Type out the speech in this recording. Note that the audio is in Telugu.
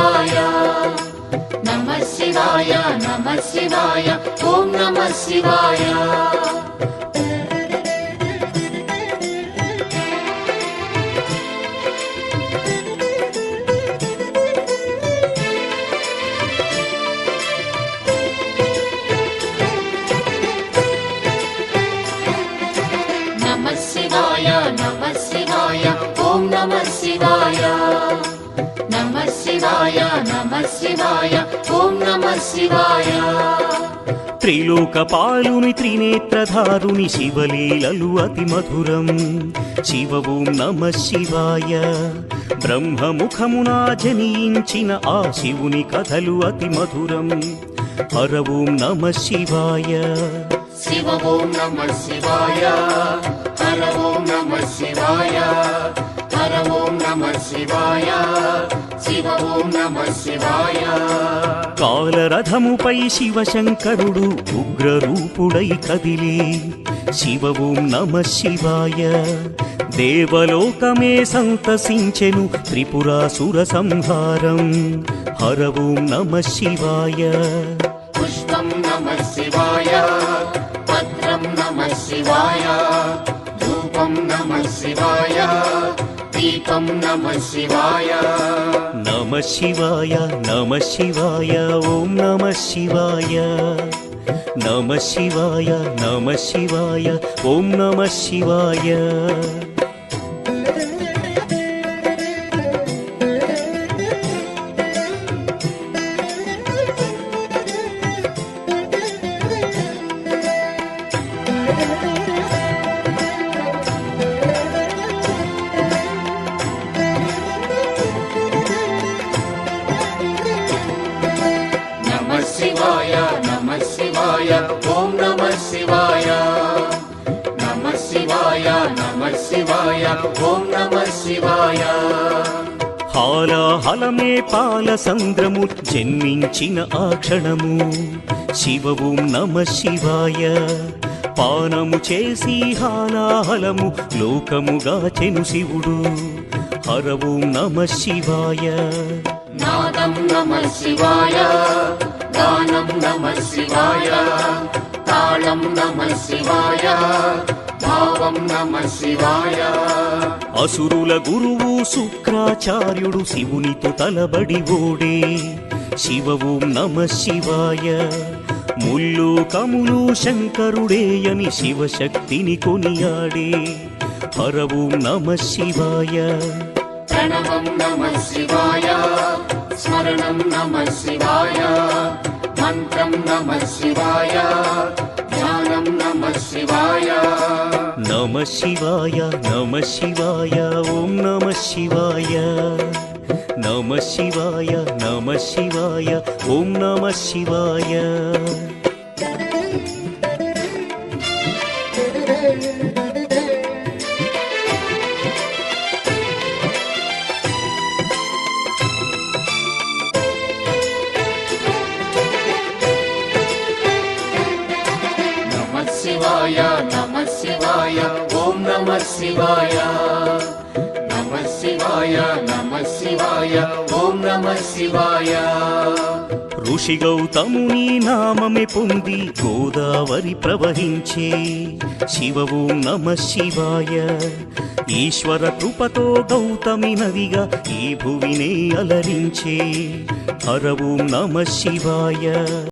శివాయ నమః శివాయ నమః శివాయ ఓం నమః శివాయ నమః శివాయ ఓం నమః శివాయ నమః శివాయ నమః శివాయ ఓం నమః శివాయ త్రిలోకపాలుని త్రినేత్రధారుని శివలీలలు అతి మధురం శివ ఓం నమః శివాయ బ్రహ్మముఖమున జనించిన ఆ శివుని కథలు అతి మధురం హర ఓం నమః శివాయ శివ ఓం నమః శివాయ హర ఓం నమః శివాయ హర ఓం నమః శివాయ శివ ఓం నమః శివాయ కాలరథముపై శివశంకరుడు ఉగ్రరూపుడై కదిలి శివ ఓం నమః శివాయ దేవలోకమే సంతసించెను త్రిపురాసుర సంహారం హర ఓం నమః శివాయ పుష్పం నమః శివాయ పత్రం నమః శివాయ ధూపం నమః శివాయ దీపం నమః శివాయ నమః శివాయ నమః శివాయ ఓం నమః శివాయ నమః శివాయ నమః శివాయ ఓం నమః శివాయ నమః శివాయ నమః శివాయ ఓం నమః శివాయ నమః శివాయ నమః శివాయ ఓం నమః శివాయ హాలాహలమే పాలసంద్రము జన్మించిన ఆ క్షణము శివ ఓం నమః శివాయ పానము చేసి హాలాహలము లోకముగాచెను శివుడు హర ఓం నమః శివాయ నాదం నమః శివాయ గానం నమః శివాయ తాళం నమః శివాయ భావం నమః శివాయ అసురుల గురువు శుక్రాచార్యుడు శివునితో తలబడి ఓడే శివ ఓం నమః శివాయ ముల్లోకములు శంకరుడేయని శివశక్తిని కొనియాడే హర ఓం నమః శివాయ ప్రణవం నమః శివాయ స్మరణం నమః శివాయ మంత్రం నమః శివాయ ధ్యానం నమః శివాయ నమః శివాయ నమః శివాయ ఓం నమః శివాయ నమః శివాయ నమః శివాయ ఓం నమః శివాయ నమః శివాయ నమః శివాయ ఓం నమః శివాయ నమః శివాయ నమః శివాయ ఓం నమః శివాయ ఋషి గౌతముని నామమే పొంది గోదావరి ప్రవహించే శివ ఓం నమః శివాయ ఈశ్వర కృపతో గౌతమి నదిగా ఈ భువినే అలరించే హర ఓం నమః శివాయ